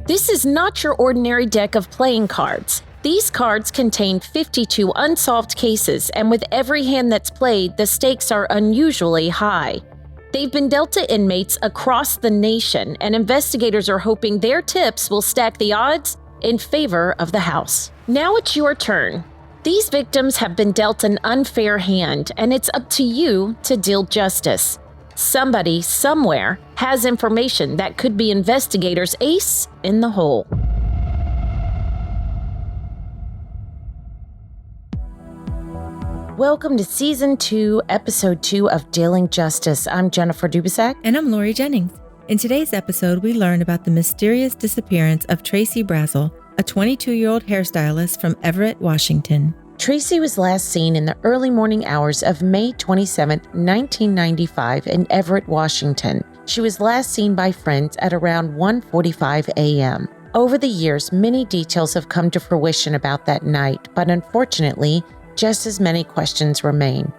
This is not your ordinary deck of playing cards. These cards contain 52 unsolved cases, and with every hand that's played, the stakes are unusually high. They've been dealt to inmates across the nation, and investigators are hoping their tips will stack the odds in favor of the house. Now it's your turn. These victims have been dealt an unfair hand, and it's up to you to deal justice. Somebody, somewhere, has information that could be investigators' ace in the hole. Welcome to Season 2, Episode 2 of Dealing Justice. I'm Jennifer Dubisak. And I'm Lori Jennings. In today's episode, we learn about the mysterious disappearance of Tracey Brazzel, a 22-year-old hairstylist from Everett, Washington. Tracy was last seen in the early morning hours of May 27, 1995 in Everett, Washington. She was last seen by friends at around 1:45 a.m. Over the years, many details have come to fruition about that night, but unfortunately, just as many questions remain.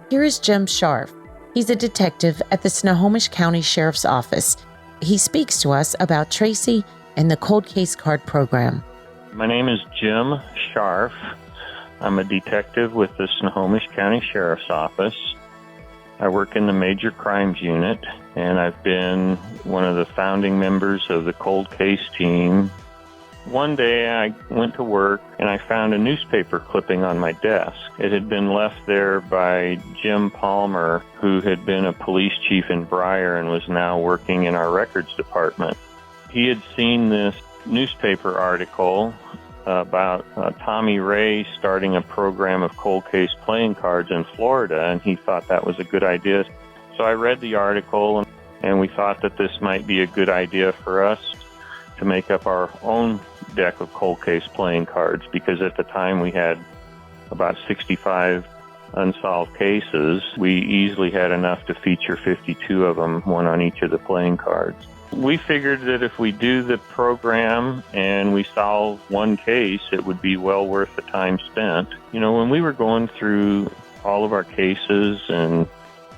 Here is Jim Scharf. He's a detective at the Snohomish County Sheriff's Office. He speaks to us about Tracy and the Cold Case Card Program. My name is Jim Scharf. I'm a detective with the Snohomish County Sheriff's Office. I work in the Major Crimes Unit, and I've been one of the founding members of the Cold Case team. One day I went to work and I found a newspaper clipping on my desk. It had been left there by Jim Palmer, who had been a police chief in Briar and was now working in our records department. He had seen this newspaper article about Tommy Ray starting a program of cold case playing cards in Florida, and he thought that was a good idea. So I read the article, and we thought that this might be a good idea for us to make up our own deck of cold case playing cards, because at the time we had about 65 unsolved cases. We easily had enough to feature 52 of them, one on each of the playing cards. We figured that if we do the program and we solve one case, it would be well worth the time spent. You know, when we were going through all of our cases and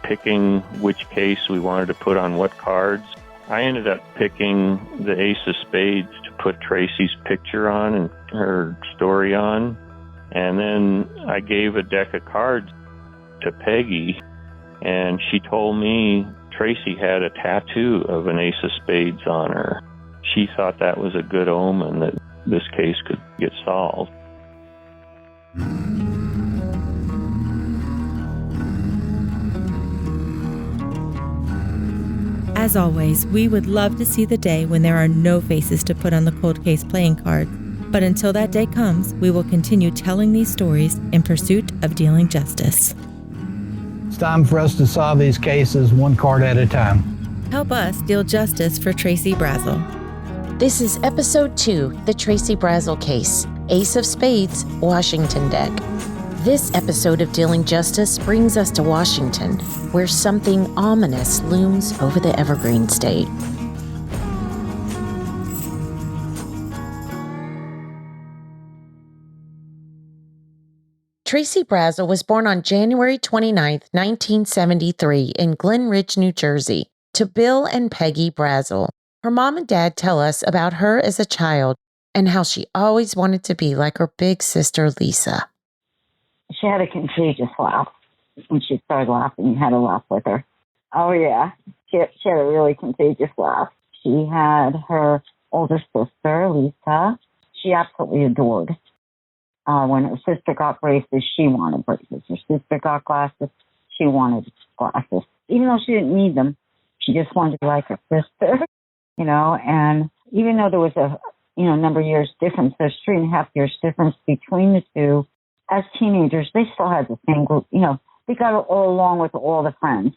picking which case we wanted to put on what cards, I ended up picking the Ace of Spades to put Tracy's picture on and her story on. And then I gave a deck of cards to Peggy, and she told me Tracy had a tattoo of an Ace of Spades on her. She thought that was a good omen that this case could get solved. As always, we would love to see the day when there are no faces to put on the cold case playing card. But until that day comes, we will continue telling these stories in pursuit of dealing justice. It's time for us to solve these cases one card at a time. Help us deal justice for Tracey Brazzel. This is Episode 2, The Tracy Brazel Case, Ace of Spades, Washington Deck. This episode of Dealing Justice brings us to Washington, where something ominous looms over the Evergreen State. Tracy Brazel was born on January 29, 1973 in Glen Ridge, New Jersey, to Bill and Peggy Brazel. Her mom and dad tell us about her as a child and how she always wanted to be like her big sister, Lisa. She had a contagious laugh. When she started laughing, you had to laugh with her. Oh, yeah. She had a really contagious laugh. She had her older sister, Lisa. She absolutely adored. When her sister got braces, she wanted braces. Her sister got glasses, she wanted glasses. Even though she didn't need them, she just wanted to be like her sister, you know. And even though there was a, number of years difference, there's 3.5 years difference between the two. As teenagers, they still had the same group. They got all along with all the friends.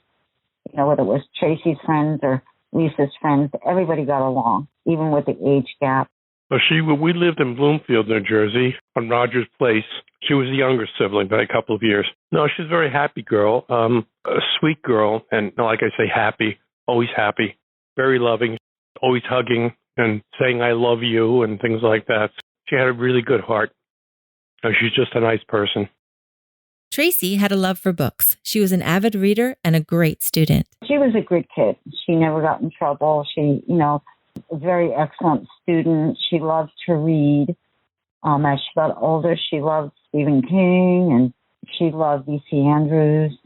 Whether it was Tracy's friends or Lisa's friends, everybody got along, even with the age gap. Well, we lived in Bloomfield, New Jersey, on Rogers Place. She was the younger sibling by a couple of years. No, she's a very happy girl, a sweet girl, and like I say, happy, always happy, very loving, always hugging and saying I love you and things like that. She had a really good heart. She's just a nice person. Tracy had a love for books. She was an avid reader and a great student. She was a good kid. She never got in trouble. She, a very excellent student. She loved to read. As she got older, she loved Stephen King, and she loved V.C. Andrews.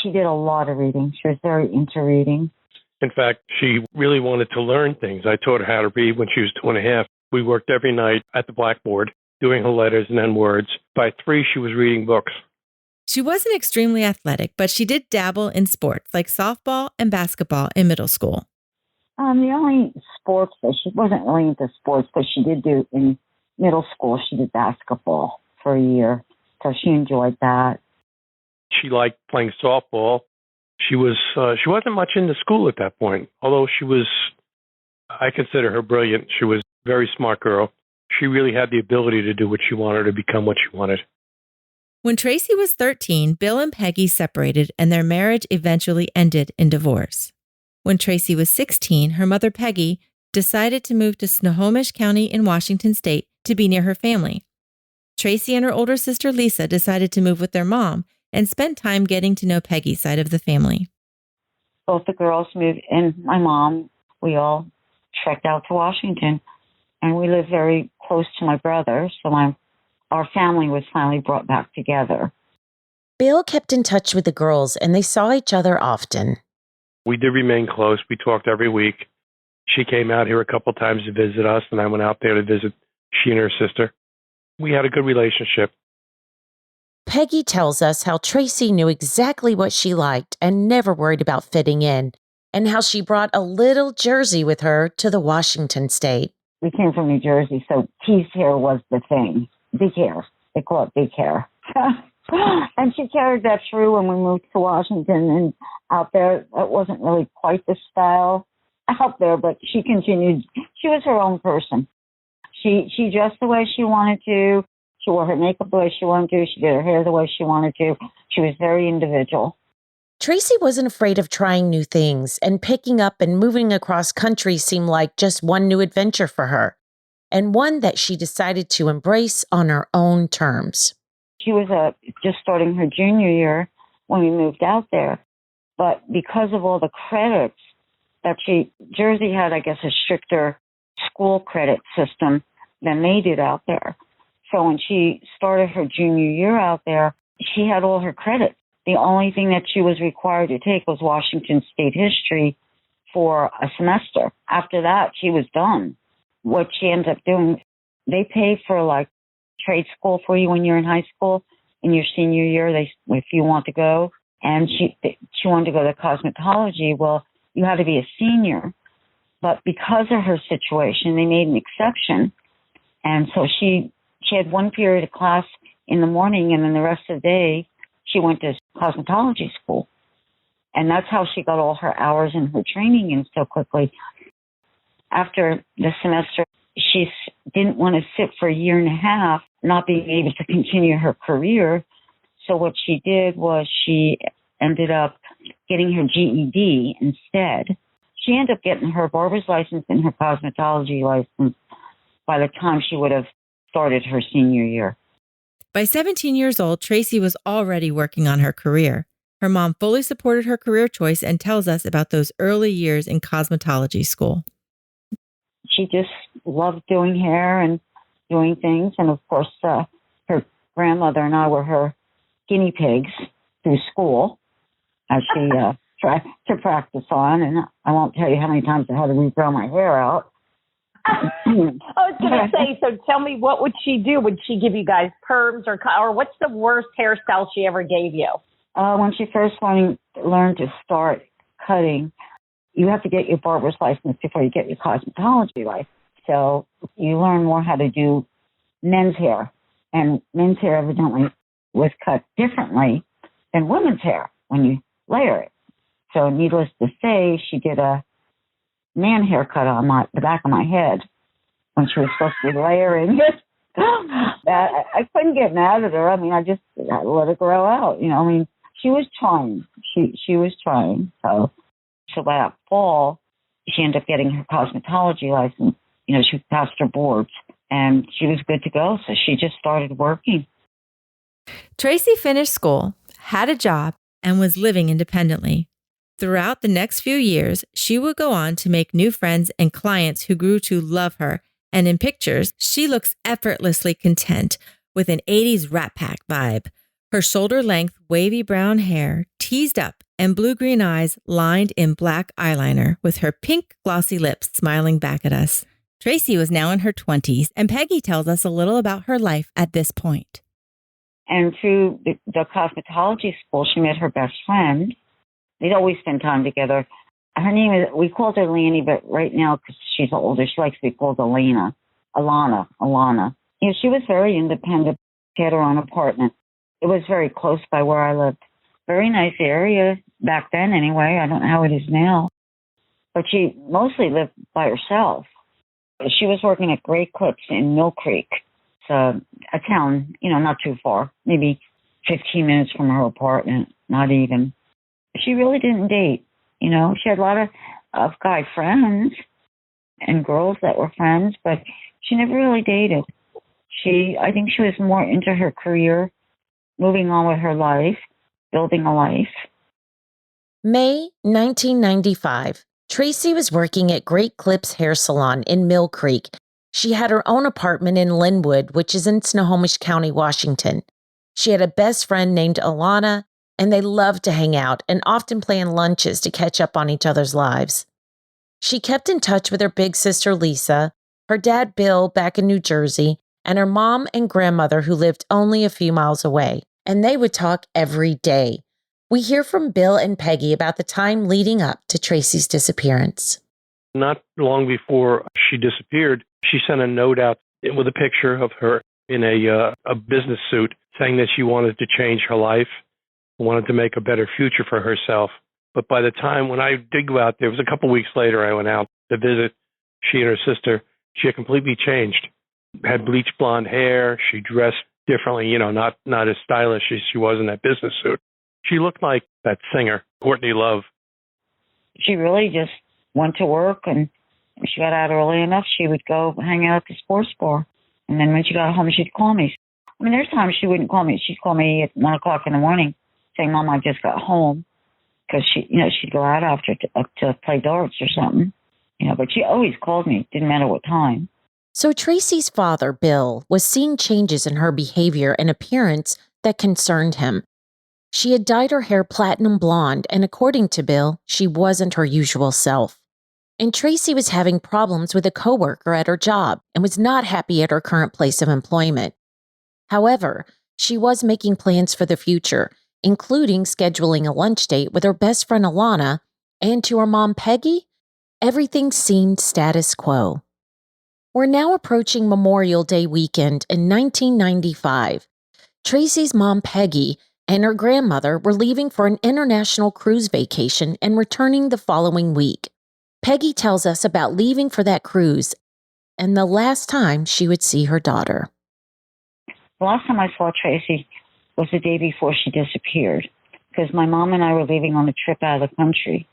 She did a lot of reading. She was very into reading. In fact, she really wanted to learn things. I taught her how to read when she was 2.5. We worked every night at the blackboard, doing her letters and then words. By 3, she was reading books. She wasn't extremely athletic, but she did dabble in sports like softball and basketball in middle school. The only sports that she wasn't really into sports, but she did do in middle school, she did basketball for a year. So she enjoyed that. She liked playing softball. She wasn't much into school at that point, although I consider her brilliant. She was a very smart girl. She really had the ability to do what she wanted, to become what she wanted. When Tracy was 13, Bill and Peggy separated and their marriage eventually ended in divorce. When Tracy was 16, her mother Peggy decided to move to Snohomish County in Washington State to be near her family. Tracy and her older sister Lisa decided to move with their mom and spent time getting to know Peggy's side of the family. Both the girls moved, and my mom, we all trekked out to Washington, and we lived very close to my brother, so our family was finally brought back together. Bill kept in touch with the girls, and they saw each other often. We did remain close. We talked every week. She came out here a couple times to visit us, and I went out there to visit she and her sister. We had a good relationship. Peggy tells us how Tracy knew exactly what she liked and never worried about fitting in, and how she brought a little jersey with her to the Washington state. We came from New Jersey, so teased hair was the thing. Big hair. They call it big hair. And she carried that through when we moved to Washington, and out there, it wasn't really quite the style out there, but she continued. She was her own person. She dressed the way she wanted to. She wore her makeup the way she wanted to. She did her hair the way she wanted to. She was very individual. Tracy wasn't afraid of trying new things, and picking up and moving across country seemed like just one new adventure for her, and one that she decided to embrace on her own terms. She was just starting her junior year when we moved out there, but because of all the credits that Jersey had, I guess, a stricter school credit system than they did out there. So when she started her junior year out there, she had all her credits. The only thing that she was required to take was Washington State history for a semester. After that, she was done. What she ended up doing, they pay for like trade school for you when you're in high school. In your senior year, if you want to go. And she wanted to go to cosmetology. Well, you had to be a senior. But because of her situation, they made an exception. And so she had one period of class in the morning, and then the rest of the day, she went to cosmetology school. And that's how she got all her hours and her training in so quickly. After the semester, she didn't want to sit for a year and a half, not being able to continue her career. So what she did was she ended up getting her GED instead. She ended up getting her barber's license and her cosmetology license by the time she would have started her senior year. By 17 years old, Tracy was already working on her career. Her mom fully supported her career choice and tells us about those early years in cosmetology school. She just loved doing hair and doing things. And of course, her grandmother and I were her guinea pigs through school as she tried to practice on. And I won't tell you how many times I had to regrow my hair out. I was going to say, so tell me, what would she do? Would she give you guys perms or what's the worst hairstyle she ever gave you? When she first learned to start cutting, you have to get your barber's license before you get your cosmetology license. So you learn more how to do men's hair. And men's hair evidently was cut differently than women's hair when you layer it. So needless to say, she did a man haircut on the back of my head when she was supposed to be layering it. I couldn't get mad at her. I mean, I let it grow out. She was trying. She was trying. So that fall, she ended up getting her cosmetology license. She passed her boards, and she was good to go. So she just started working. Tracy finished school, had a job, and was living independently. Throughout the next few years, she would go on to make new friends and clients who grew to love her. And in pictures, she looks effortlessly content with an 80s Rat Pack vibe. Her shoulder-length, wavy brown hair, teased up, and blue-green eyes lined in black eyeliner, with her pink, glossy lips smiling back at us. Tracy was now in her 20s, and Peggy tells us a little about her life at this point. And through the cosmetology school, she met her best friend. They'd always spend time together. Her name is, we called her Lanny, but right now, because she's older, she likes to be called Alana. You know, she was very independent. She had her own apartment. It was very close by where I lived. Very nice area back then anyway. I don't know how it is now. But she mostly lived by herself. She was working at Great Clips in Mill Creek. It's a town, you know, not too far. Maybe 15 minutes from her apartment, not even. She really didn't date. You know, she had a lot of guy friends and girls that were friends, but she never really dated. I think she was more into her career, moving on with her life, building a life. May 1995. Tracy was working at Great Clips Hair Salon in Mill Creek. She had her own apartment in Linwood, which is in Snohomish County, Washington. She had a best friend named Alana, and they loved to hang out and often plan lunches to catch up on each other's lives. She kept in touch with her big sister Lisa, her dad Bill back in New Jersey, and her mom and grandmother who lived only a few miles away, and they would talk every day. We hear from Bill and Peggy about the time leading up to Tracy's disappearance. Not long before she disappeared, she sent a note out with a picture of her in a business suit saying that she wanted to change her life, wanted to make a better future for herself. But by the time when I did go out there, it was a couple of weeks later, I went out to visit she and her sister. She had completely changed. Had bleached blonde hair. She dressed differently, you know, not as stylish as she was in that business suit. She looked like that singer, Courtney Love. She really just went to work, and if she got out early enough, she would go hang out at the sports bar. And then when she got home, she'd call me. I mean, there's times she wouldn't call me. She'd call me at 1 o'clock in the morning saying, Mom, I just got home. Because she'd go out after to play darts or something. You know, but she always called me. Didn't matter what time. So Tracy's father, Bill, was seeing changes in her behavior and appearance that concerned him. She had dyed her hair platinum blonde, and according to Bill, she wasn't her usual self. And Tracy was having problems with a coworker at her job and was not happy at her current place of employment. However, she was making plans for the future, including scheduling a lunch date with her best friend Alana, and to her mom Peggy, everything seemed status quo. We're now approaching Memorial Day weekend in 1995. Tracy's mom Peggy and her grandmother were leaving for an international cruise vacation and returning the following week. Peggy tells us about leaving for that cruise and the last time she would see her daughter. The last time I saw Tracy was the day before she disappeared, because my mom and I were leaving on a trip out of the country,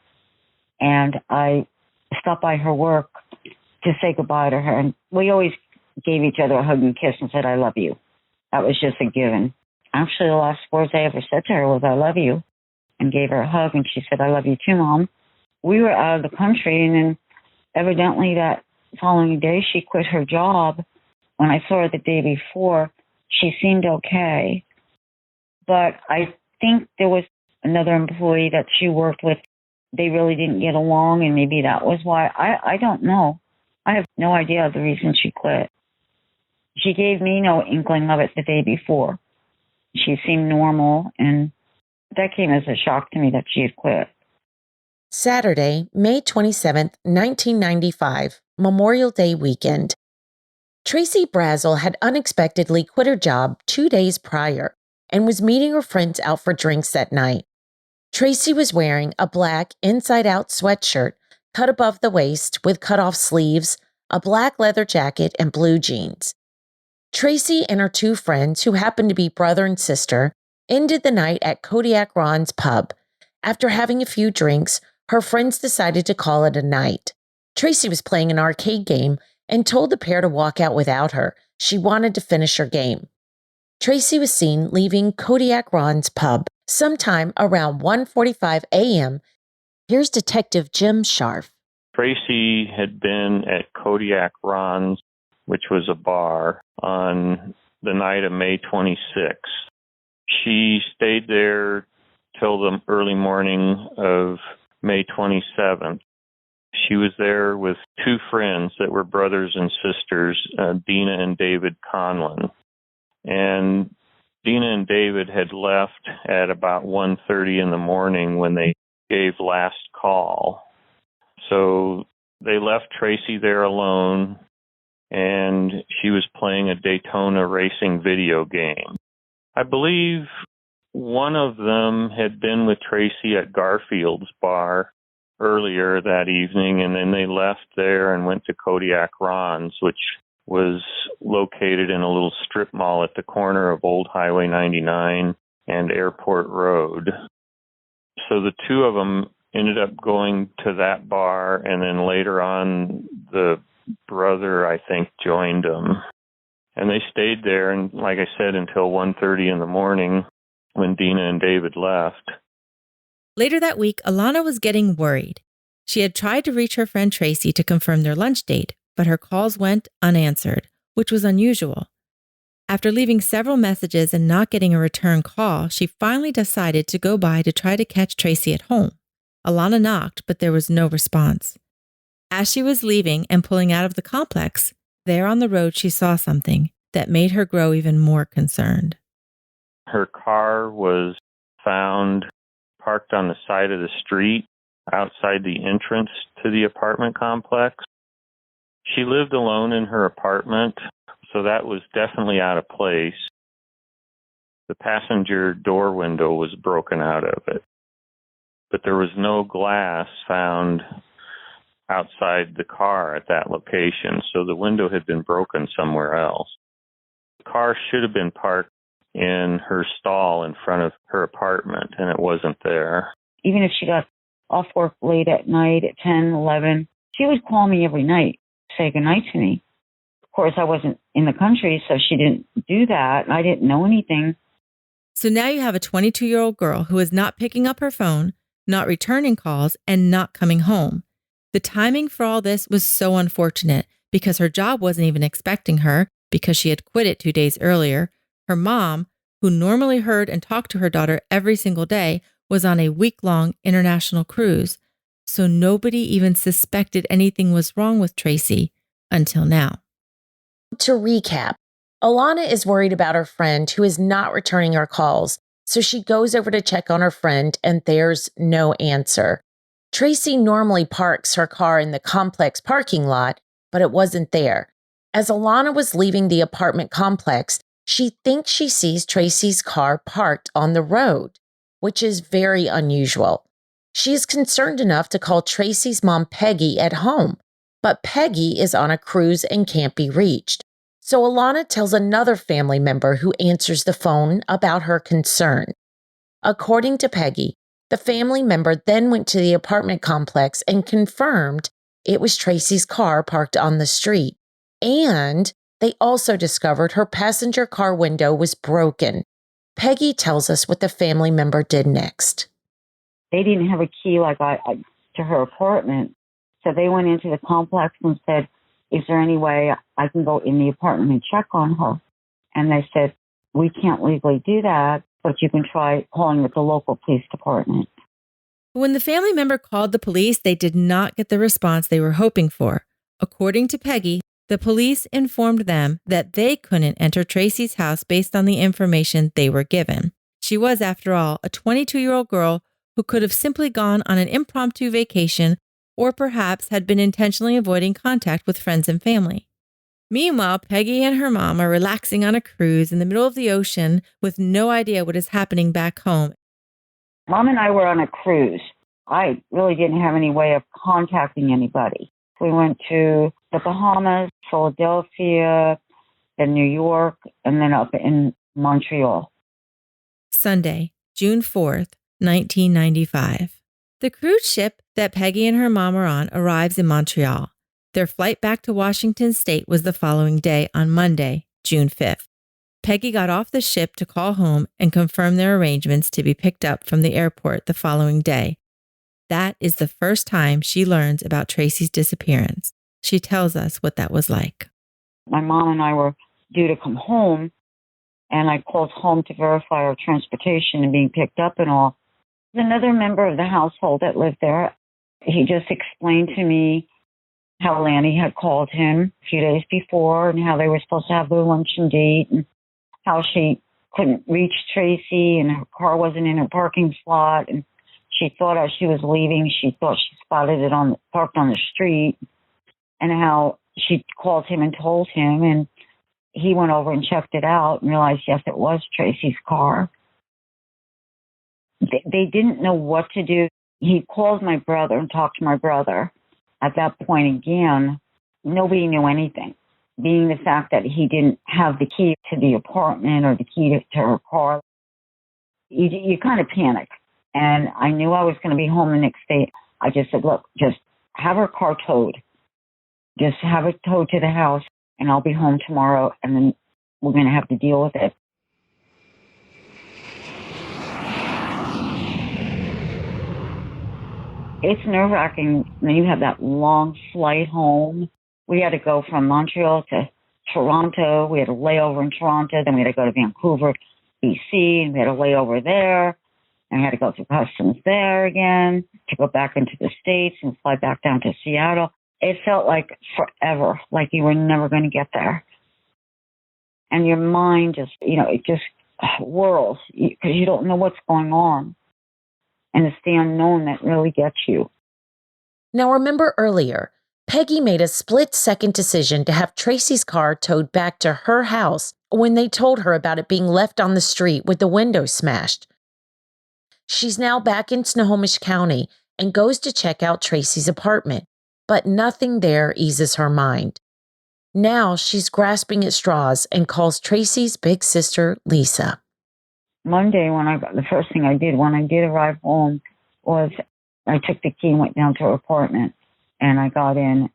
and I stopped by her work to say goodbye to her, and we always gave each other a hug and kiss and said, I love you. That was just a given. Actually, the last words I ever said to her was, I love you, and gave her a hug, and she said, I love you too, Mom. We were out of the country, and then evidently that following day, she quit her job. When I saw her the day before, she seemed okay. But I think there was another employee that she worked with. They really didn't get along, and maybe that was why. I don't know. I have no idea the reason she quit. She gave me no inkling of it the day before. She seemed normal, and that came as a shock to me that she had quit. Saturday, May 27th, 1995, Memorial Day weekend. Tracy Brazel had unexpectedly quit her job 2 days prior and was meeting her friends out for drinks that night. Tracy was wearing a black inside-out sweatshirt cut above the waist with cut-off sleeves, a black leather jacket, and blue jeans. Tracy and her two friends, who happened to be brother and sister, ended the night at Kodiak Ron's pub. After having a few drinks, her friends decided to call it a night. Tracy was playing an arcade game and told the pair to walk out without her. She wanted to finish her game. Tracy was seen leaving Kodiak Ron's pub sometime around 1:45 a.m. Here's Detective Jim Scharf. Tracy had been at Kodiak Ron's, which was a bar, on the night of May 26th. She stayed there till the early morning of May 27th. She was there with two friends that were brothers and sisters, Dina and David Conlon. And Dina and David had left at about 1:30 in the morning when they gave last call. So they left Tracy there alone, and she was playing a Daytona racing video game. I believe one of them had been with Tracy at Garfield's bar earlier that evening, and then they left there and went to Kodiak Ron's, which was located in a little strip mall at the corner of Old Highway 99 and Airport Road. So the two of them ended up going to that bar, and then later on, the brother, I think, joined them. And they stayed there, and like I said, until 1:30 in the morning when Dina and David left. Later that week, Alana was getting worried. She had tried to reach her friend Tracy to confirm their lunch date, but her calls went unanswered, which was unusual. After leaving several messages and not getting a return call, she finally decided to go by to try to catch Tracy at home. Alana knocked, but there was no response. As she was leaving and pulling out of the complex, there on the road she saw something that made her grow even more concerned. Her car was found parked on the side of the street outside the entrance to the apartment complex. She lived alone in her apartment, so that was definitely out of place. The passenger door window was broken out of it, but there was no glass found outside the car at that location, so the window had been broken somewhere else. The car should have been parked in her stall in front of her apartment, and it wasn't there. Even if she got off work late at night at 10, 11, she would call me every night, say goodnight to me. Of course, I wasn't in the country, so she didn't do that, and I didn't know anything. So now you have a 22-year-old girl who is not picking up her phone, not returning calls, and not coming home. The timing for all this was so unfortunate because her job wasn't even expecting her because she had quit it 2 days earlier. Her mom, who normally heard and talked to her daughter every single day, was on a week-long international cruise, so nobody even suspected anything was wrong with Tracy until now. To recap, Alana is worried about her friend who is not returning her calls, so she goes over to check on her friend and there's no answer. Tracy normally parks her car in the complex parking lot, but it wasn't there. As Alana was leaving the apartment complex, she thinks she sees Tracy's car parked on the road, which is very unusual. She is concerned enough to call Tracy's mom, Peggy, at home, but Peggy is on a cruise and can't be reached. So Alana tells another family member who answers the phone about her concern. According to Peggy, the family member then went to the apartment complex and confirmed it was Tracy's car parked on the street. And they also discovered her passenger car window was broken. Peggy tells us what the family member did next. They didn't have a key like I to her apartment, so they went into the complex and said, "Is there any way I can go in the apartment and check on her?" And they said, "We can't legally do that, but you can try calling with the local police department." When the family member called the police, they did not get the response they were hoping for. According to Peggy, the police informed them that they couldn't enter Tracy's house based on the information they were given. She was, after all, a 22-year-old girl who could have simply gone on an impromptu vacation or perhaps had been intentionally avoiding contact with friends and family. Meanwhile, Peggy and her mom are relaxing on a cruise in the middle of the ocean with no idea what is happening back home. Mom and I were on a cruise. I really didn't have any way of contacting anybody. We went to the Bahamas, Philadelphia, then New York, and then up in Montreal. Sunday, June 4th, 1995. The cruise ship that Peggy and her mom are on arrives in Montreal. Their flight back to Washington State was the following day on Monday, June 5th. Peggy got off the ship to call home and confirm their arrangements to be picked up from the airport the following day. That is the first time she learns about Tracy's disappearance. She tells us what that was like. My mom and I were due to come home, and I called home to verify our transportation and being picked up and all. Another member of the household that lived there, he just explained to me how Lanny had called him a few days before and how they were supposed to have their luncheon date and how she couldn't reach Tracy and her car wasn't in her parking slot. And she thought as she was leaving, she thought she spotted it parked on the street, and how she called him and told him, and he went over and checked it out and realized, yes, it was Tracy's car. They didn't know what to do. He called my brother and talked to my brother. At that point, again, nobody knew anything, being the fact that he didn't have the key to the apartment or the key to her car. You kind of panic. And I knew I was going to be home the next day. I just said, look, just have her car towed. Just have it towed to the house, and I'll be home tomorrow, and then we're going to have to deal with it. It's nerve-wracking when you have that long flight home. We had to go from Montreal to Toronto. We had a layover in Toronto. Then we had to go to Vancouver, BC, and we had a layover there. And we had to go through customs there again to go back into the States and fly back down to Seattle. It felt like forever, like you were never going to get there. And your mind just, it just whirls because you don't know what's going on. And it's the unknown that really gets you. Now remember earlier, Peggy made a split-second decision to have Tracy's car towed back to her house when they told her about it being left on the street with the window smashed. She's now back in Snohomish County and goes to check out Tracy's apartment, but nothing there eases her mind. Now she's grasping at straws and calls Tracy's big sister, Lisa. Monday, the first thing I did when I did arrive home was I took the key and went down to her apartment, and I got in,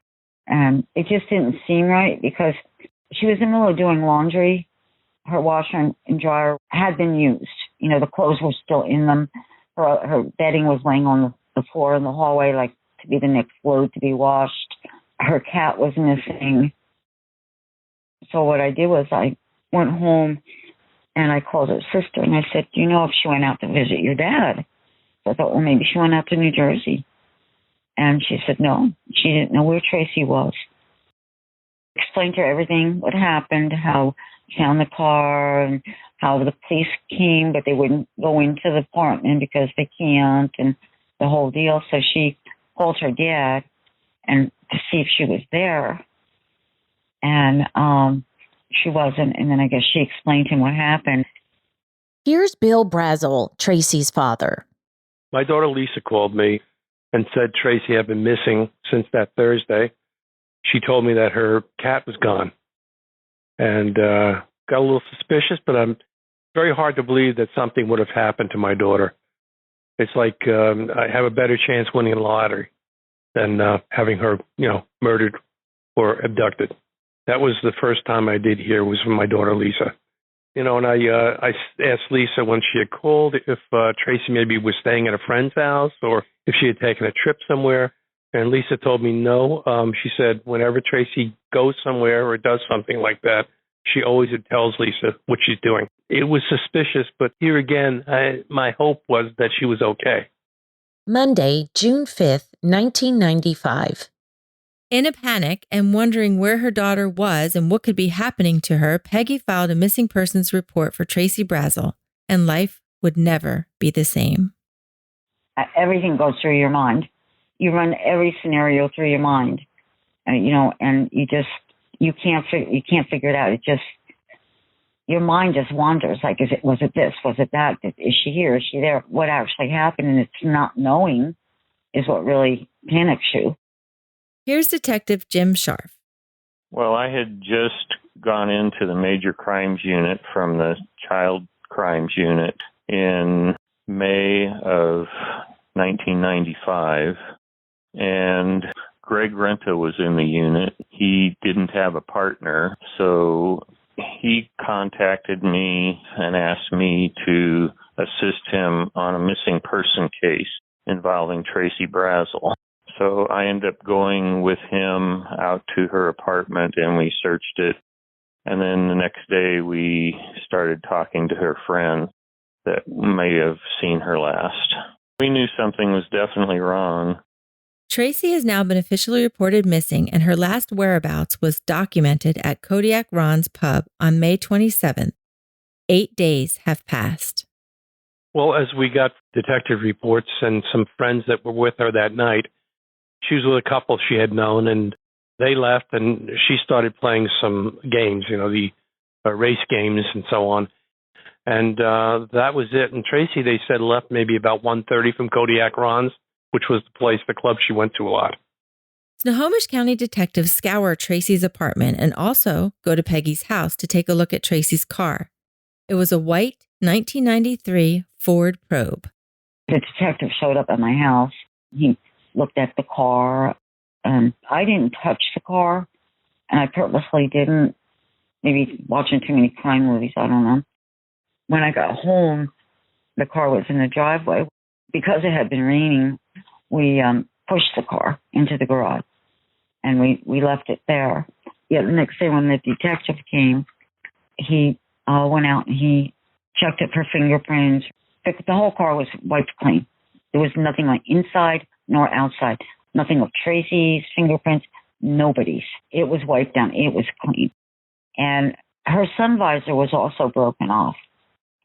and it just didn't seem right because she was in the middle of doing laundry. Her washer and dryer had been used. The clothes were still in them. Her bedding was laying on the floor in the hallway, like to be the next load to be washed. Her cat was missing. So what I did was I went home and I called her sister and I said, do you know if she went out to visit your dad? So I thought, well, maybe she went out to New Jersey. And she said, no, she didn't know where Tracy was. Explained to her everything, what happened, how she found the car, and how the police came, but they wouldn't go into the apartment because they can't, and the whole deal. So she called her dad and to see if she was there. And she wasn't. And then I guess she explained to him what happened. Here's Bill Brazel, Tracy's father. My daughter Lisa called me and said Tracy had been missing since that Thursday. She told me that her cat was gone. And got a little suspicious, but I'm very hard to believe that something would have happened to my daughter. It's like I have a better chance winning the lottery than having her, murdered or abducted. That was the first time I did hear was from my daughter Lisa. And I asked Lisa when she had called if Tracy maybe was staying at a friend's house or if she had taken a trip somewhere. And Lisa told me no. She said whenever Tracy goes somewhere or does something like that, she always tells Lisa what she's doing. It was suspicious, but here again, my hope was that she was okay. Monday, June 5th, 1995. In a panic and wondering where her daughter was and what could be happening to her, Peggy filed a missing persons report for Tracy Brazel, and life would never be the same. Everything goes through your mind. You run every scenario through your mind, and you can't figure it out. Your mind just wanders. Like, was it this? Was it that? Is she here? Is she there? What actually happened? And it's not knowing is what really panics you. Here's Detective Jim Scharf. Well, I had just gone into the major crimes unit from the child crimes unit in May of 1995, and Greg Renta was in the unit. He didn't have a partner, so he contacted me and asked me to assist him on a missing person case. involving Tracy Brazel. So I ended up going with him out to her apartment and we searched it. And then the next day we started talking to her friends that may have seen her last. We knew something was definitely wrong. Tracy has now been officially reported missing, and her last whereabouts was documented at Kodiak Ron's pub on May 27th. 8 days have passed. Well, as we got detective reports and some friends that were with her that night, she was with a couple she had known, and they left, and she started playing some games, the race games and so on. And that was it. And Tracy, they said, left maybe about 1:30 from Kodiak Ron's, which was the club she went to a lot. Snohomish County detectives scour Tracy's apartment and also go to Peggy's house to take a look at Tracy's car. It was a white 1993 Ford Probe. The detective showed up at my house. He looked at the car, and I didn't touch the car, and I purposely didn't. Maybe watching too many crime movies, I don't know. When I got home, the car was in the driveway. Because it had been raining, we pushed the car into the garage, and we left it there. Yeah, the next day when the detective came, he went out and he checked it for fingerprints. The whole car was wiped clean. There was nothing like inside nor outside. Nothing of Tracy's fingerprints, nobody's. It was wiped down. It was clean. And her sun visor was also broken off.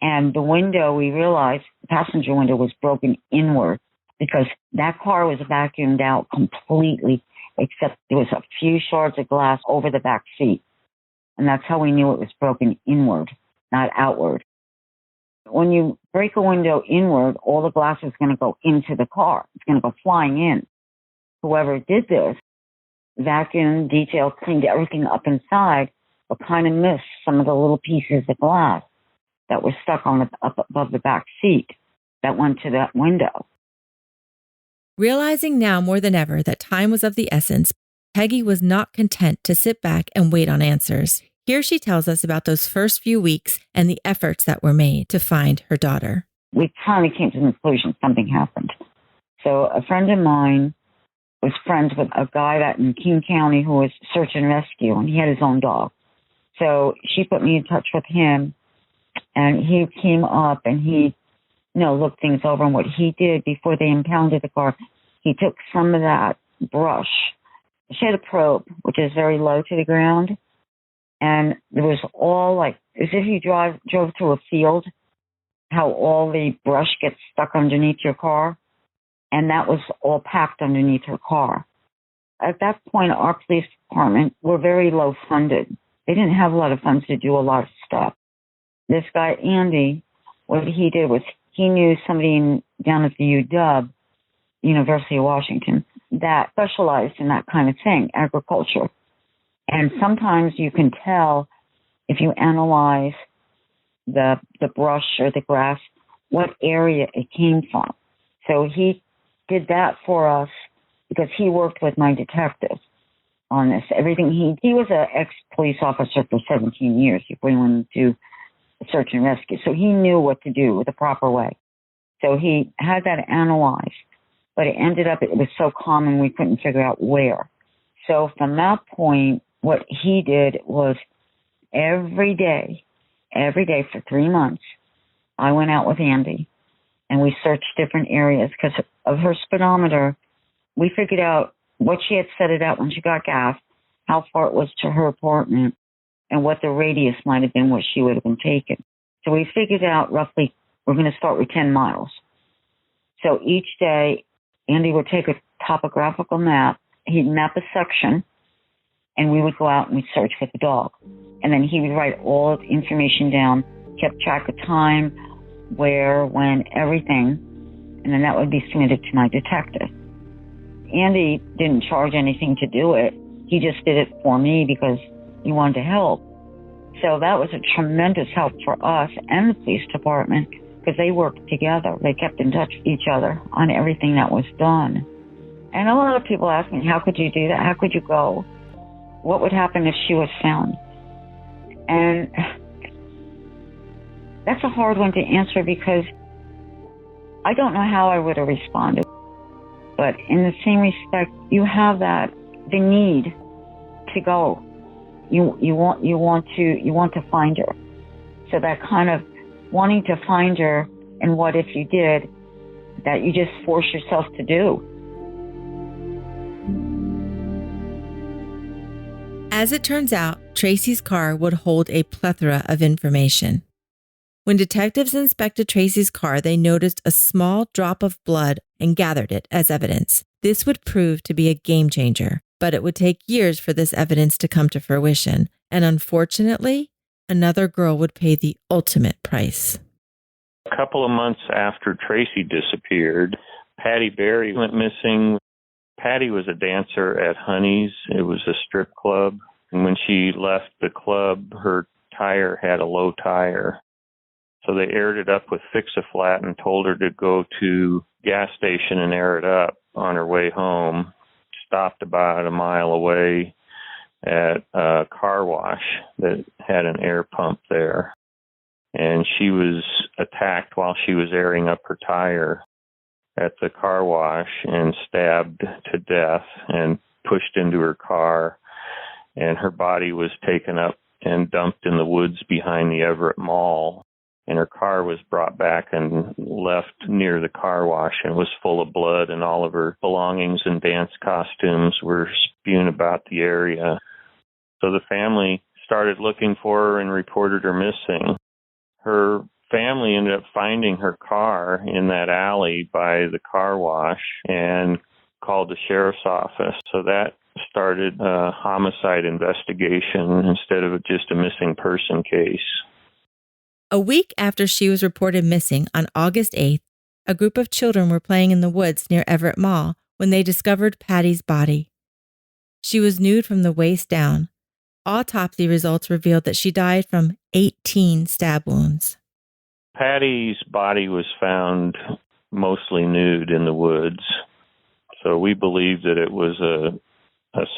And the window, we realized, the passenger window was broken inward because that car was vacuumed out completely, except there was a few shards of glass over the back seat. And that's how we knew it was broken inward, not outward. When you break a window inward, all the glass is going to go into the car. It's going to go flying in. Whoever did this vacuumed, detailed, cleaned everything up inside, but kind of missed some of the little pieces of glass that were stuck on up above the back seat that went to that window. Realizing now more than ever that time was of the essence, Peggy was not content to sit back and wait on answers. Here she tells us about those first few weeks and the efforts that were made to find her daughter. We finally came to the conclusion something happened. So a friend of mine was friends with a guy that in King County who was search and rescue, and he had his own dog. So she put me in touch with him, and he came up and he, looked things over. And what he did before they impounded the car, he took some of that brush. She had a probe, which is very low to the ground. And there was all like, as if you drove through a field, how all the brush gets stuck underneath your car. And that was all packed underneath her car. At that point, our police department were very low funded. They didn't have a lot of funds to do a lot of stuff. This guy, Andy, what he did was he knew somebody down at the UW, University of Washington, that specialized in that kind of thing, agriculture. And sometimes you can tell if you analyze the brush or the grass, what area it came from. So he did that for us because he worked with my detective on this. Everything he was an ex-police officer for 17 years before he went into search and rescue. So he knew what to do the proper way. So he had that analyzed, but it ended up, it was so common we couldn't figure out where. So from that point, what he did was every day for 3 months, I went out with Andy and we searched different areas because of her speedometer. We figured out what she had set it out when she got gas, how far it was to her apartment, and what the radius might have been where she would have been taken. So we figured out roughly we're going to start with 10 miles. So each day, Andy would take a topographical map. He'd map a section, and we would go out and we'd search for the dog. And then he would write all the information down, kept track of time, where, when, everything, and then that would be submitted to my detective. Andy didn't charge anything to do it. He just did it for me because he wanted to help. So that was a tremendous help for us and the police department because they worked together. They kept in touch with each other on everything that was done. And a lot of people ask me, how could you do that? How could you go? What would happen if she was found? And that's a hard one to answer because I don't know how I would have responded. But in the same respect, you have the need to go. You want to find her. So that kind of wanting to find her, and what if you did, that you just force yourself to do. As it turns out, Tracy's car would hold a plethora of information. When detectives inspected Tracy's car, they noticed a small drop of blood and gathered it as evidence. This would prove to be a game changer, but it would take years for this evidence to come to fruition. And unfortunately, another girl would pay the ultimate price. A couple of months after Tracy disappeared, Patty Berry went missing. Patty was a dancer at Honey's. It was a strip club. And when she left the club, her tire had a low tire. So they aired it up with Fix-A-Flat and told her to go to gas station and air it up on her way home. Stopped about a mile away at a car wash that had an air pump there. And she was attacked while she was airing up her tire at the car wash and stabbed to death and pushed into her car. And her body was taken up and dumped in the woods behind the Everett Mall. And her car was brought back and left near the car wash and was full of blood, and all of her belongings and dance costumes were spewing about the area. So the family started looking for her and reported her missing. Her family ended up finding her car in that alley by the car wash and called the sheriff's office. So that started a homicide investigation instead of just a missing person case. A week after she was reported missing on August 8th, a group of children were playing in the woods near Everett Mall when they discovered Patty's body. She was nude from the waist down. Autopsy results revealed that she died from 18 stab wounds. Patty's body was found mostly nude in the woods, so we believe that it was a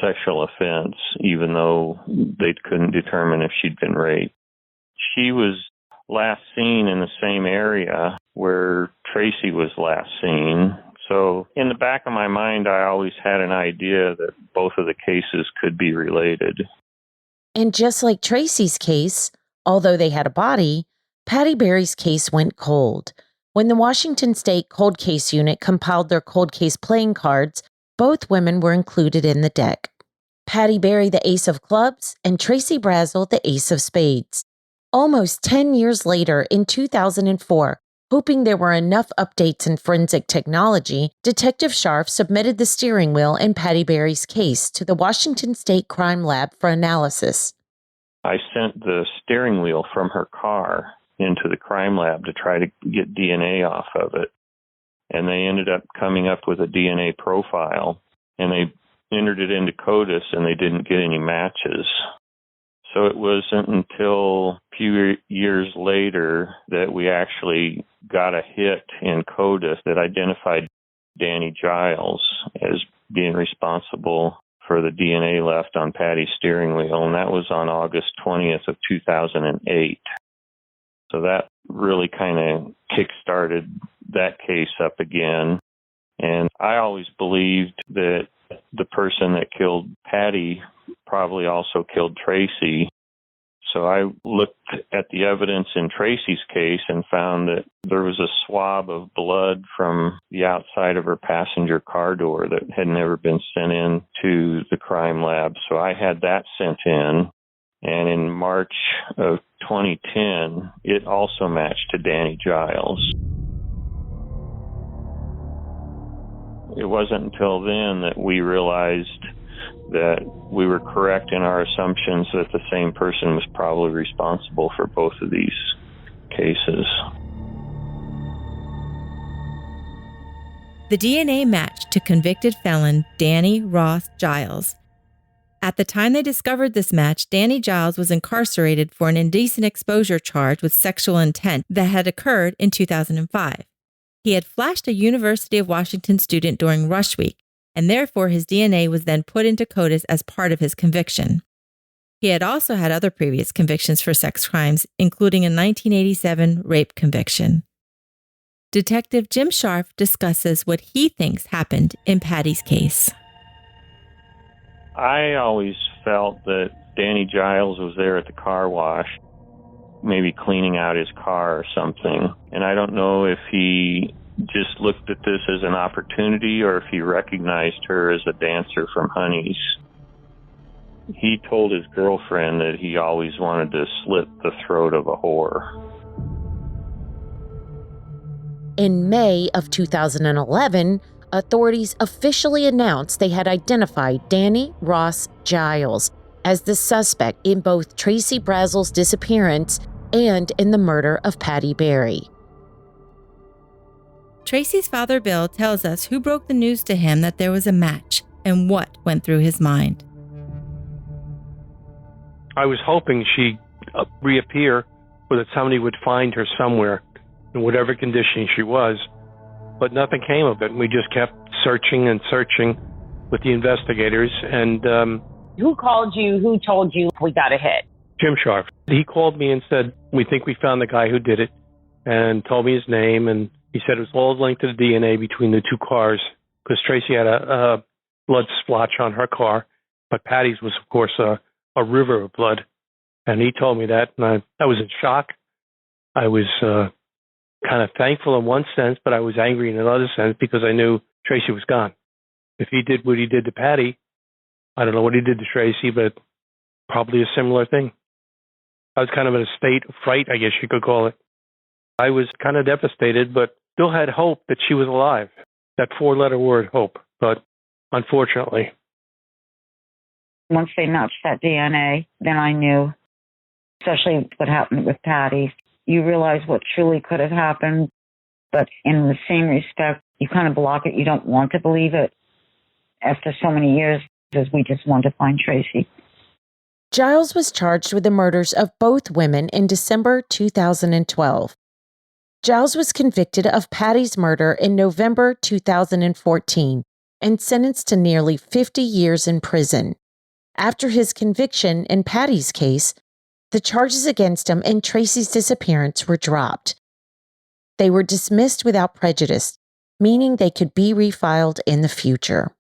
sexual offense, even though they couldn't determine if she'd been raped. She was last seen in the same area where Tracy was last seen. So in the back of my mind, I always had an idea that both of the cases could be related. And just like Tracy's case, although they had a body, Patty Berry's case went cold. When the Washington State Cold Case Unit compiled their cold case playing cards, both women were included in the deck. Patty Berry, the ace of clubs, and Tracy Brazel, the ace of spades. Almost 10 years later, in 2004, hoping there were enough updates in forensic technology, Detective Scharf submitted the steering wheel in Patty Berry's case to the Washington State Crime Lab for analysis. I sent the steering wheel from her car into the crime lab to try to get DNA off of it. And they ended up coming up with a DNA profile, and they entered it into CODIS, and they didn't get any matches. So it wasn't until a few years later that we actually got a hit in CODIS that identified Danny Giles as being responsible for the DNA left on Patty's steering wheel, and that was on August 20th of 2008. So that really kind of kick-started that case up again. And I always believed that the person that killed Patty probably also killed Tracy. So I looked at the evidence in Tracy's case and found that there was a swab of blood from the outside of her passenger car door that had never been sent in to the crime lab. So I had that sent in. And in March of 2010, it also matched to Danny Giles. It wasn't until then that we realized that we were correct in our assumptions that the same person was probably responsible for both of these cases. The DNA matched to convicted felon Danny Roth Giles. At the time they discovered this match, Danny Giles was incarcerated for an indecent exposure charge with sexual intent that had occurred in 2005. He had flashed a University of Washington student during rush week, and therefore his DNA was then put into CODIS as part of his conviction. He had also had other previous convictions for sex crimes, including a 1987 rape conviction. Detective Jim Scharf discusses what he thinks happened in Patty's case. I always felt that Danny Giles was there at the car wash, maybe cleaning out his car or something. And I don't know if he just looked at this as an opportunity or if he recognized her as a dancer from Honey's. He told his girlfriend that he always wanted to slit the throat of a whore. In May of 2011, authorities officially announced they had identified Danny Ross Giles as the suspect in both Tracy Brazel's disappearance and in the murder of Patty Berry. Tracy's father, Bill, tells us who broke the news to him that there was a match and what went through his mind. I was hoping she'd reappear or that somebody would find her somewhere in whatever condition she was, but nothing came of it. We just kept searching and searching with the investigators. And who called you? Who told you we got a hit? Jim Scharf. He called me and said, we think we found the guy who did it, and told me his name. And he said it was all linked to the DNA between the two cars, because Tracy had a blood splotch on her car, but Patty's was, of course, a river of blood. And he told me that, and I was in shock. I was kind of thankful in one sense, but I was angry in another sense because I knew Tracy was gone. If he did what he did to Patty, I don't know what he did to Tracy, but probably a similar thing. I was kind of in a state of fright, I guess you could call it. I was kind of devastated, but still had hope that she was alive. That 4-letter word, hope. But unfortunately. Once they matched that DNA, then I knew, especially what happened with Patty. You realize what truly could have happened, but in the same respect, you kind of block it. You don't want to believe it after so many years, because we just want to find Tracy. Giles was charged with the murders of both women in December 2012. Giles was convicted of Patty's murder in November 2014 and sentenced to nearly 50 years in prison. After his conviction in Patty's case, the charges against him in Tracy's disappearance were dropped. They were dismissed without prejudice, meaning they could be refiled in the future.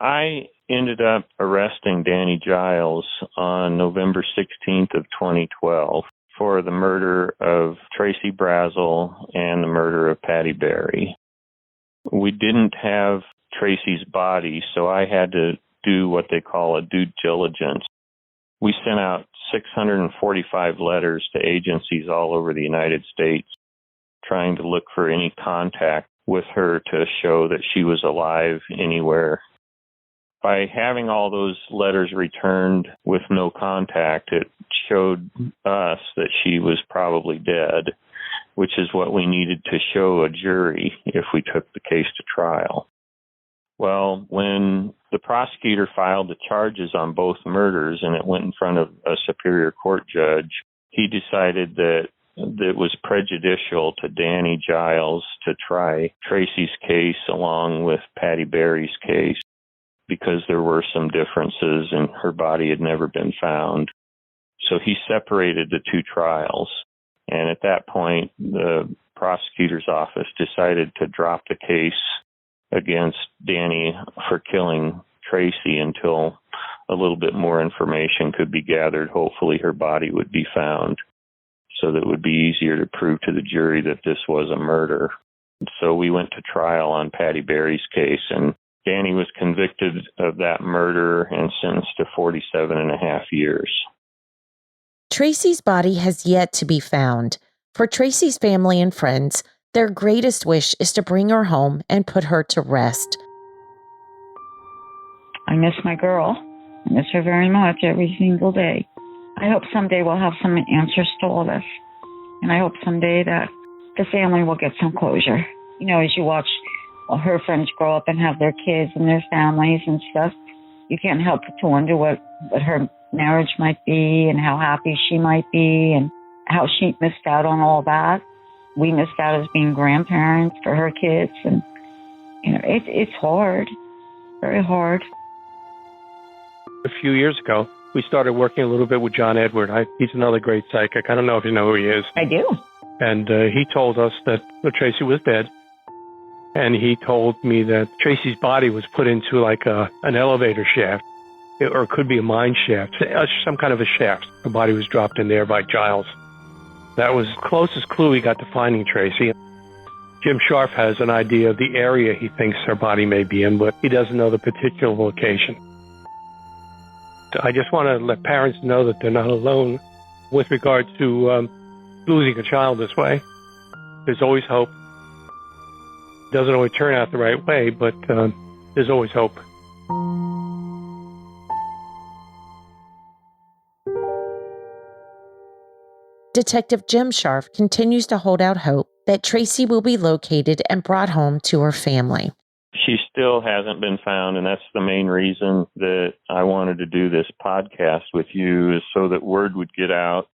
I ended up arresting Danny Giles on November 16th of 2012 for the murder of Tracy Brazel and the murder of Patty Berry. We didn't have Tracy's body, so I had to do what they call a due diligence. We sent out 645 letters to agencies all over the United States trying to look for any contact with her to show that she was alive anywhere. By having all those letters returned with no contact, it showed us that she was probably dead, which is what we needed to show a jury if we took the case to trial. Well, when the prosecutor filed the charges on both murders and it went in front of a superior court judge, he decided that it was prejudicial to Danny Giles to try Tracy's case along with Patty Berry's case because there were some differences and her body had never been found. So he separated the two trials. And at that point, the prosecutor's office decided to drop the case against Danny for killing Tracy until a little bit more information could be gathered. Hopefully her body would be found so that it would be easier to prove to the jury that this was a murder. So we went to trial on Patty Berry's case, and Danny was convicted of that murder and sentenced to 47 and a half years. Tracy's body has yet to be found. For Tracy's family and friends, their greatest wish is to bring her home and put her to rest. I miss my girl. I miss her very much every single day. I hope someday we'll have some answers to all this. And I hope someday that the family will get some closure. You know, as you watch her friends grow up and have their kids and their families and stuff, you can't help but to wonder what her marriage might be and how happy she might be and how she missed out on all that. We missed out as being grandparents for her kids, and you know, it's hard, very hard. A few years ago, we started working a little bit with John Edward. He's another great psychic. I don't know if you know who he is. I do. And he told us that Tracy was dead. And he told me that Tracy's body was put into like an elevator shaft, or it could be a mine shaft, some kind of a shaft. Her body was dropped in there by Giles. That was the closest clue he got to finding Tracy. Jim Scharf has an idea of the area he thinks her body may be in, but he doesn't know the particular location. I just want to let parents know that they're not alone with regard to losing a child this way. There's always hope. It doesn't always turn out the right way, but there's always hope. Detective Jim Scharf continues to hold out hope that Tracy will be located and brought home to her family. She still hasn't been found, and that's the main reason that I wanted to do this podcast with you, is so that word would get out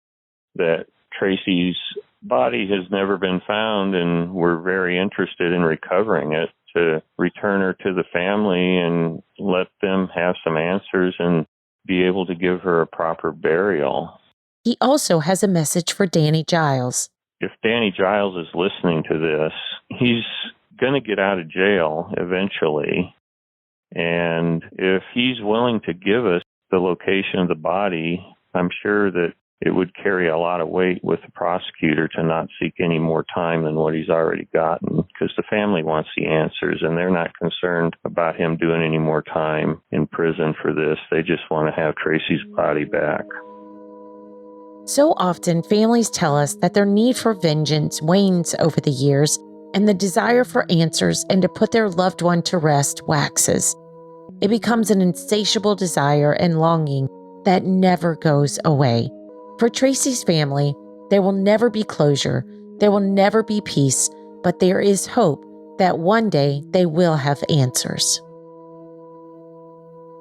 that Tracy's body has never been found, and we're very interested in recovering it to return her to the family and let them have some answers and be able to give her a proper burial. He also has a message for Danny Giles. If Danny Giles is listening to this, he's going to get out of jail eventually. And if he's willing to give us the location of the body, I'm sure that it would carry a lot of weight with the prosecutor to not seek any more time than what he's already gotten, because the family wants the answers, and they're not concerned about him doing any more time in prison for this. They just want to have Tracy's body back. So often, families tell us that their need for vengeance wanes over the years, and the desire for answers and to put their loved one to rest waxes. It becomes an insatiable desire and longing that never goes away. For Tracy's family, there will never be closure, there will never be peace, but there is hope that one day they will have answers.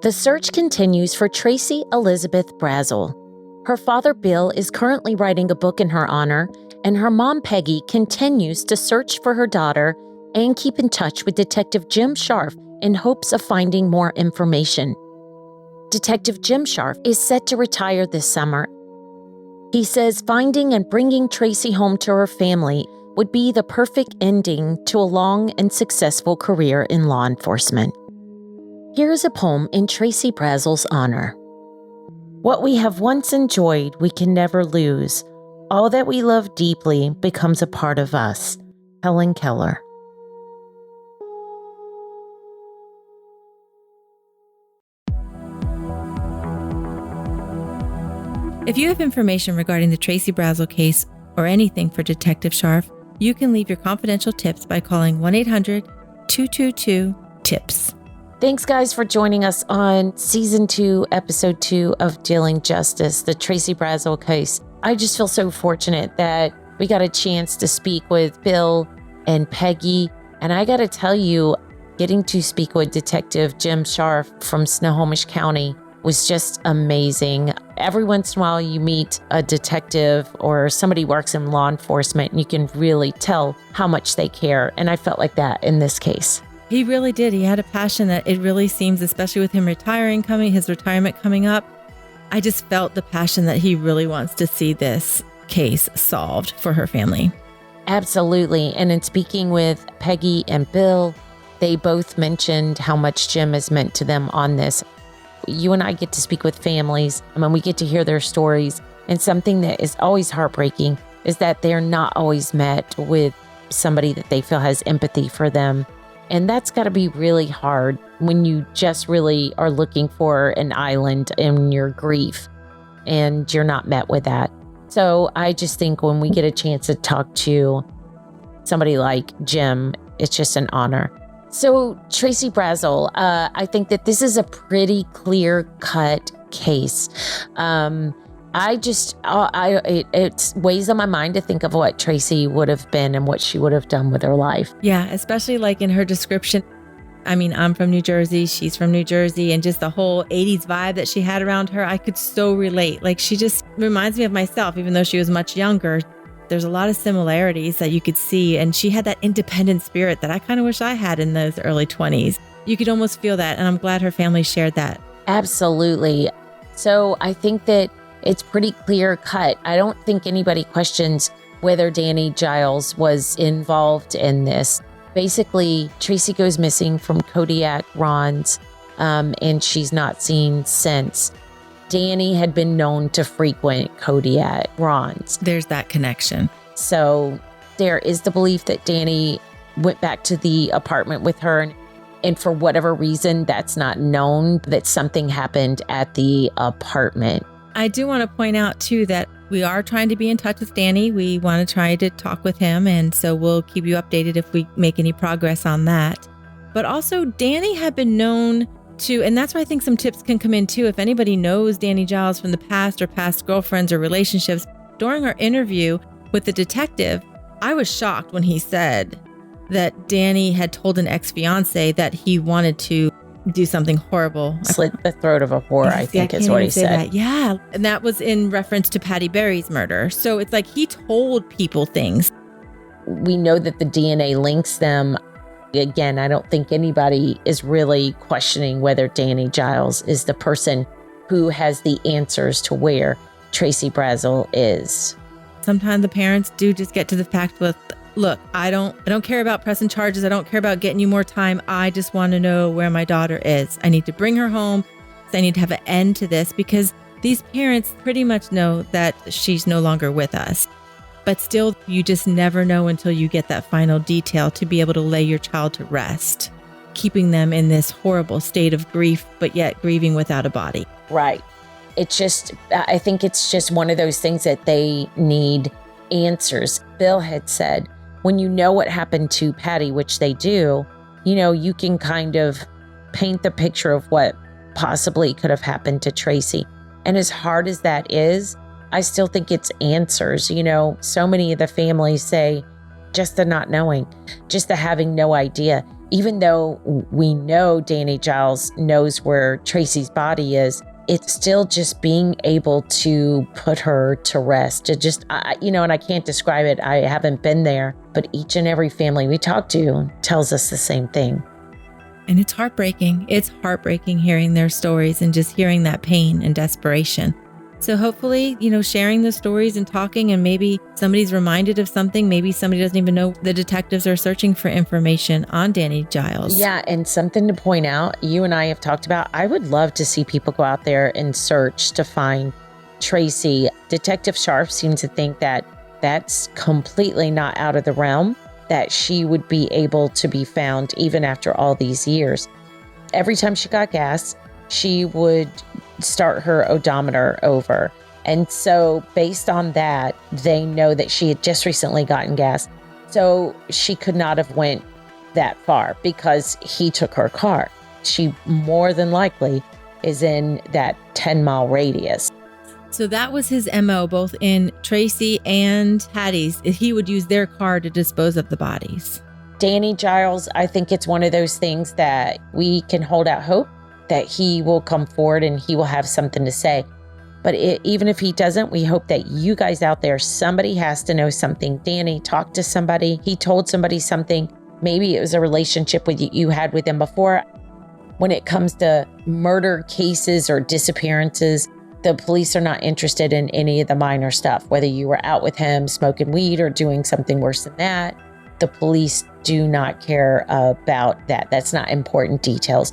The search continues for Tracy Elizabeth Brazel. Her father, Bill, is currently writing a book in her honor, and her mom, Peggy, continues to search for her daughter and keep in touch with Detective Jim Scharf in hopes of finding more information. Detective Jim Scharf is set to retire this summer. He says finding and bringing Tracy home to her family would be the perfect ending to a long and successful career in law enforcement. Here is a poem in Tracy Brazel's honor. What we have once enjoyed, we can never lose. All that we love deeply becomes a part of us. Helen Keller. If you have information regarding the Tracy Brazel case or anything for Detective Scharf, you can leave your confidential tips by calling 1-800-222-TIPS. Thanks, guys, for joining us on Season 2, Episode 2 of Dealing Justice, the Tracy Brazel case. I just feel so fortunate that we got a chance to speak with Bill and Peggy. And I got to tell you, getting to speak with Detective Jim Scharf from Snohomish County was just amazing. Every once in a while, you meet a detective or somebody who works in law enforcement, and you can really tell how much they care. And I felt like that in this case. He really did. He had a passion that it really seems, especially with him his retirement coming up. I just felt the passion that he really wants to see this case solved for her family. Absolutely. And in speaking with Peggy and Bill, they both mentioned how much Jim has meant to them on this. You and I get to speak with families, and we get to hear their stories. And something that is always heartbreaking is that they're not always met with somebody that they feel has empathy for them. And that's got to be really hard when you just really are looking for an island in your grief and you're not met with that. So I just think when we get a chance to talk to somebody like Jim, it's just an honor. So Tracy Brazel, I think that this is a pretty clear-cut case. It weighs on my mind to think of what Tracy would have been and what she would have done with her life. Yeah, especially like in her description. I mean, I'm from New Jersey, she's from New Jersey, and just the whole 80s vibe that she had around her, I could so relate. Like, she just reminds me of myself, even though she was much younger. There's a lot of similarities that you could see, and she had that independent spirit that I kind of wish I had in those early 20s. You could almost feel that, and I'm glad her family shared that. Absolutely. So I think that it's pretty clear cut. I don't think anybody questions whether Danny Giles was involved in this. Basically, Tracy goes missing from Kodiak Ron's, and she's not seen since. Danny had been known to frequent Kodiak Ron's. There's that connection. So there is the belief that Danny went back to the apartment with her, and for whatever reason, that's not known, that something happened at the apartment. I do want to point out, too, that we are trying to be in touch with Danny. We want to try to talk with him, and so we'll keep you updated if we make any progress on that. But also, Danny had been known to, and that's where I think some tips can come in, too. If anybody knows Danny Giles from the past or past girlfriends or relationships, during our interview with the detective, I was shocked when he said that Danny had told an ex-fiance that he wanted to do something horrible. Slit the throat of a whore, I think is what he said. That. Yeah. And that was in reference to Patty Berry's murder. So it's like he told people things. We know that the DNA links them. Again, I don't think anybody is really questioning whether Danny Giles is the person who has the answers to where Tracy Brazel is. Sometimes the parents do just get to the fact with, look, I don't care about pressing charges. I don't care about getting you more time. I just want to know where my daughter is. I need to bring her home. I need to have an end to this, because these parents pretty much know that she's no longer with us. But still, you just never know until you get that final detail to be able to lay your child to rest, keeping them in this horrible state of grief, but yet grieving without a body. Right. I think it's just one of those things that they need answers. Bill had said, when you know what happened to Patty, which they do, you can kind of paint the picture of what possibly could have happened to Tracy. And as hard as that is, I still think it's answers. So many of the families say just the not knowing, just the having no idea. Even though we know Danny Giles knows where Tracy's body is, it's still just being able to put her to rest. And I can't describe it. I haven't been there, but each and every family we talk to tells us the same thing. And it's heartbreaking. It's heartbreaking hearing their stories and just hearing that pain and desperation. So hopefully, sharing the stories and talking, and maybe somebody's reminded of something. Maybe somebody doesn't even know the detectives are searching for information on Danny Giles. Yeah, and something to point out, you and I have talked about, I would love to see people go out there and search to find Tracy. Detective Scharf seems to think that that's completely not out of the realm, that she would be able to be found even after all these years. Every time she got gas, she would start her odometer over. And so based on that, they know that she had just recently gotten gas. So she could not have went that far because he took her car. She more than likely is in that 10-mile radius. So that was his MO, both in Tracy and Patty's. He would use their car to dispose of the bodies. Danny Giles, I think it's one of those things that we can hold out hope that he will come forward and he will have something to say. But even if he doesn't, we hope that you guys out there, somebody has to know something. Danny talked to somebody. He told somebody something. Maybe it was a relationship you had with him before. When it comes to murder cases or disappearances, the police are not interested in any of the minor stuff. Whether you were out with him smoking weed or doing something worse than that, the police do not care about that. That's not important details.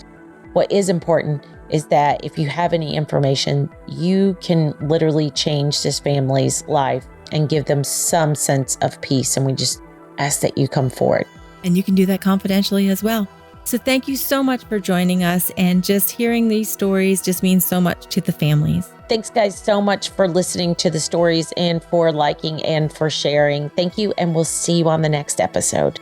What is important is that if you have any information, you can literally change this family's life and give them some sense of peace. And we just ask that you come forward. And you can do that confidentially as well. So thank you so much for joining us. And just hearing these stories just means so much to the families. Thanks, guys, so much for listening to the stories and for liking and for sharing. Thank you. And we'll see you on the next episode.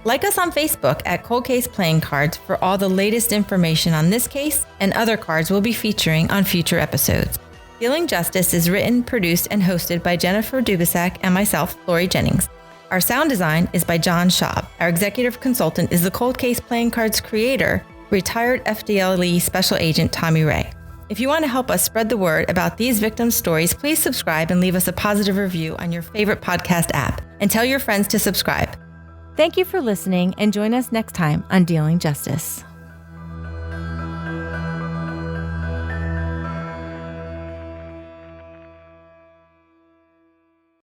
Like us on Facebook at Cold Case Playing Cards for all the latest information on this case and other cards we'll be featuring on future episodes. Dealing Justice is written, produced, and hosted by Jennifer Dubisak and myself, Lori Jennings. Our sound design is by John Schaub. Our executive consultant is the Cold Case Playing Cards creator, retired FDLE Special Agent Tommy Ray. If you want to help us spread the word about these victims' stories, please subscribe and leave us a positive review on your favorite podcast app. And tell your friends to subscribe. Thank you for listening, and join us next time on Dealing Justice.